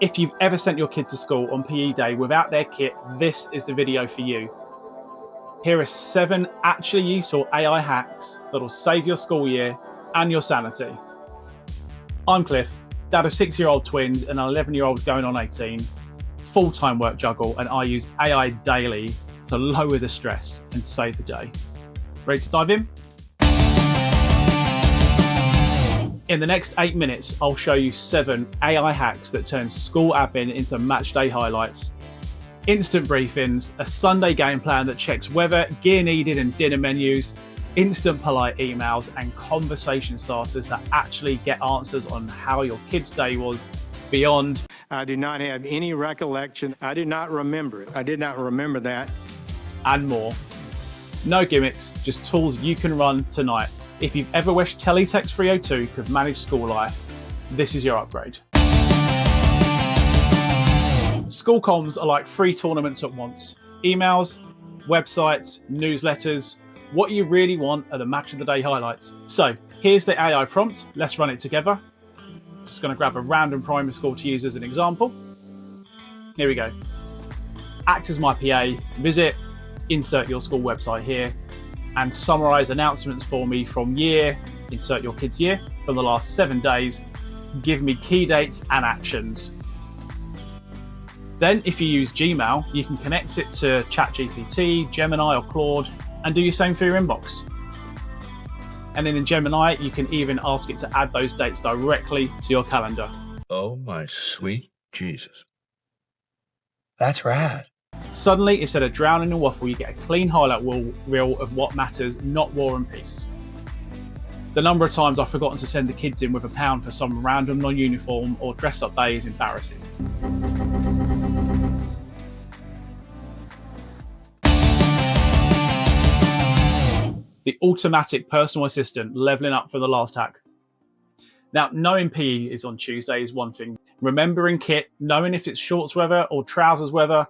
If you've ever sent your kid to school on PE day without their kit, this is the video for you. Here are 7 actually useful AI hacks that'll save your school year and your sanity. I'm Cliff, dad of 6-year-old twins and an 11-year-old going on 18, full-time work juggle, and I use AI daily to lower the stress and save the day. Ready to dive in? In the next 8 minutes, I'll show you 7 AI hacks that turn school admin into match day highlights, instant briefings, a Sunday game plan that checks weather, gear needed and dinner menus, instant polite emails, and conversation starters that actually get answers on how your kid's day was beyond. I do not have any recollection. I do not remember it. I did not remember that. And more. No gimmicks, just tools you can run tonight. If you've ever wished Teletext 302 could manage school life, this is your upgrade. School comms are like 3 tournaments at once. Emails, websites, newsletters. What you really want are the match of the day highlights. So here's the AI prompt. Let's run it together. Just going to grab a random primary school to use as an example. Here we go. Act as my PA, visit, insert your school website here, and summarize announcements for me from year, insert your kid's year, from the last 7 days. Give me key dates and actions. Then if you use Gmail, you can connect it to ChatGPT, Gemini or Claude, and do your same for your inbox. And then in Gemini, you can even ask it to add those dates directly to your calendar. Oh my sweet Jesus. That's rad. Suddenly, instead of drowning in waffle, you get a clean highlight reel of what matters, not war and peace. The number of times I've forgotten to send the kids in with £1 for some random non-uniform or dress-up day is embarrassing. The automatic personal assistant, leveling up for the last hack. Now, knowing PE is on Tuesday is one thing. Remembering kit, knowing if it's shorts weather or trousers weather,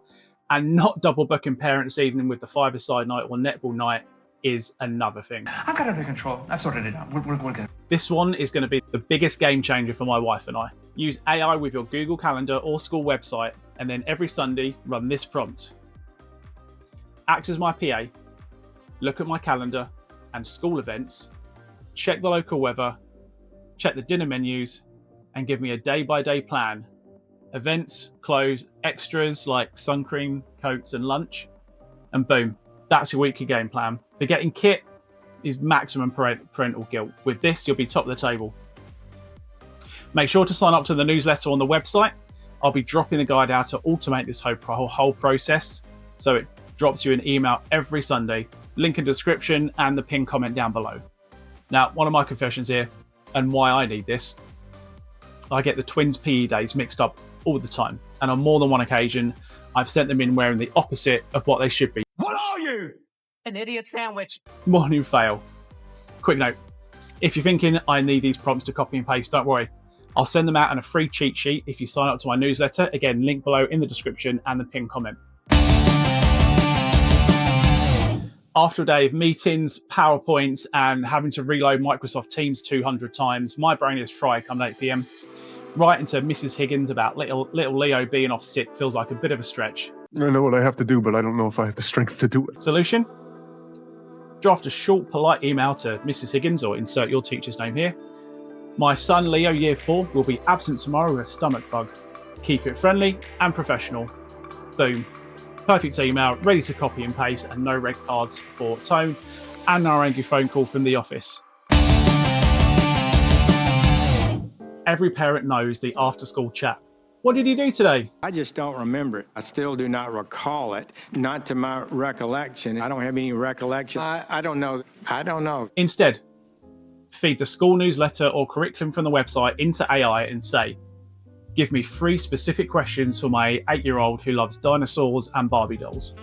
and not double booking parents' evening with the 5-a-side night or netball night is another thing. I've got it under control. I've sorted it out. We're good. This one is going to be the biggest game changer for my wife and I. Use AI with your Google Calendar or school website, and then every Sunday run this prompt. Act as my PA, look at my calendar and school events, check the local weather, check the dinner menus, and give me a day-by-day plan. Events, clothes, extras like sun cream, coats and lunch, and boom, that's your weekly game plan. Forgetting kit is maximum parental guilt. With this, you'll be top of the table. Make sure to sign up to the newsletter on the website. I'll be dropping the guide out to automate this whole process, so it drops you an email every Sunday. Link in the description and the pinned comment down below. Now, one of my confessions here, and why I need this, I get the twins' PE days mixed up all the time, and on more than one occasion, I've sent them in wearing the opposite of what they should be. What are you? An idiot sandwich. Morning fail. Quick note, if you're thinking I need these prompts to copy and paste, don't worry. I'll send them out in a free cheat sheet if you sign up to my newsletter. Again, link below in the description and the pinned comment. After a day of meetings, PowerPoints, and having to reload Microsoft Teams 200 times, my brain is fried come 8 p.m. Right into Mrs. Higgins about little Leo being off sick feels like a bit of a stretch. I know what I have to do, but I don't know if I have the strength to do it. Solution? Draft a short, polite email to Mrs. Higgins, or insert your teacher's name here. My son, Leo, year 4, will be absent tomorrow with a stomach bug. Keep it friendly and professional. Boom. Perfect email, ready to copy and paste, and no red cards for tone, and no angry phone call from the office. Every parent knows the after-school chat. What did you do today? I just don't remember it. I still do not recall it. Not to my recollection. I don't have any recollection. I don't know. I don't know. Instead, feed the school newsletter or curriculum from the website into AI and say, give me 3 specific questions for my 8-year-old who loves dinosaurs and Barbie dolls.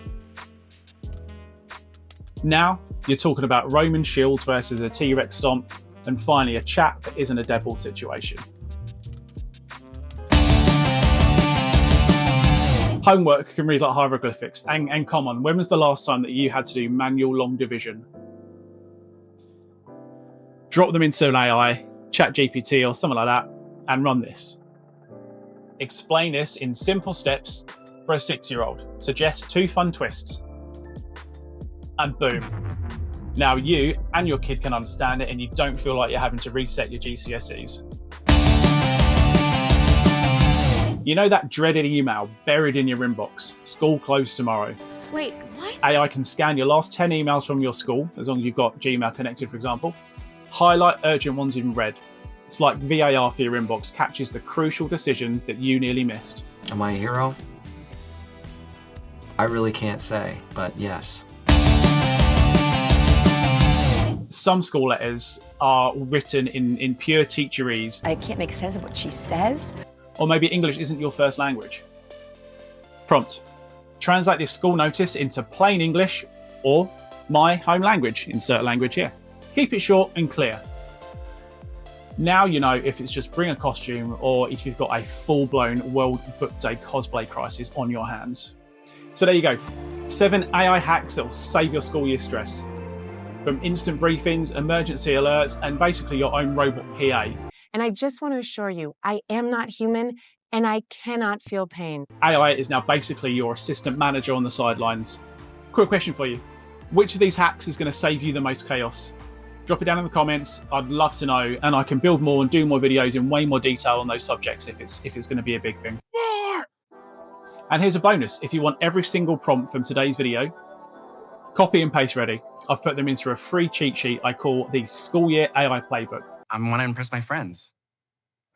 Now, you're talking about Roman shields versus a T-Rex stomp, and finally a chat that isn't a deadball situation. Homework can read like hieroglyphics, and come on, when was the last time that you had to do manual long division? Drop them into an AI, ChatGPT or something like that, and run this. Explain this in simple steps for a 6-year-old. Suggest 2 fun twists. And boom. Now you and your kid can understand it and you don't feel like you're having to reset your GCSEs. You know that dreaded email buried in your inbox? School closed tomorrow. Wait, what? AI can scan your last 10 emails from your school, as long as you've got Gmail connected, for example. Highlight urgent ones in red. It's like VAR for your inbox, catches the crucial decision that you nearly missed. Am I a hero? I really can't say, but yes. Some school letters are written in pure teacherese. I can't make sense of what she says. Or maybe English isn't your first language. Prompt. Translate this school notice into plain English or my home language. Insert language here. Keep it short and clear. Now you know if it's just bring a costume or if you've got a full-blown World Book Day cosplay crisis on your hands. So there you go. 7 AI hacks that will save your school year stress. From instant briefings, emergency alerts, and basically your own robot PA. And I just want to assure you, I am not human and I cannot feel pain. AI is now basically your assistant manager on the sidelines. Quick question for you. Which of these hacks is going to save you the most chaos? Drop it down in the comments. I'd love to know, and I can build more and do more videos in way more detail on those subjects if it's going to be a big thing. And here's a bonus. If you want every single prompt from today's video, copy and paste ready. I've put them into a free cheat sheet I call the School Year AI Playbook. I want to impress my friends.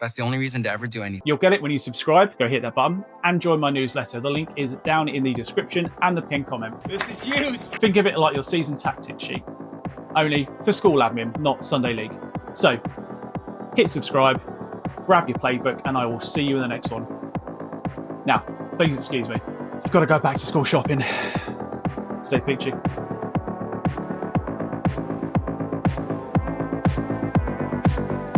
That's the only reason to ever do anything. You'll get it when you subscribe. Go hit that button and join my newsletter. The link is down in the description and the pinned comment. This is huge. Think of it like your season tactics sheet, only for school admin, not Sunday League. So hit subscribe, grab your playbook, and I will see you in the next one. Now, please excuse me. I've got to go back to school shopping. Stay peachy.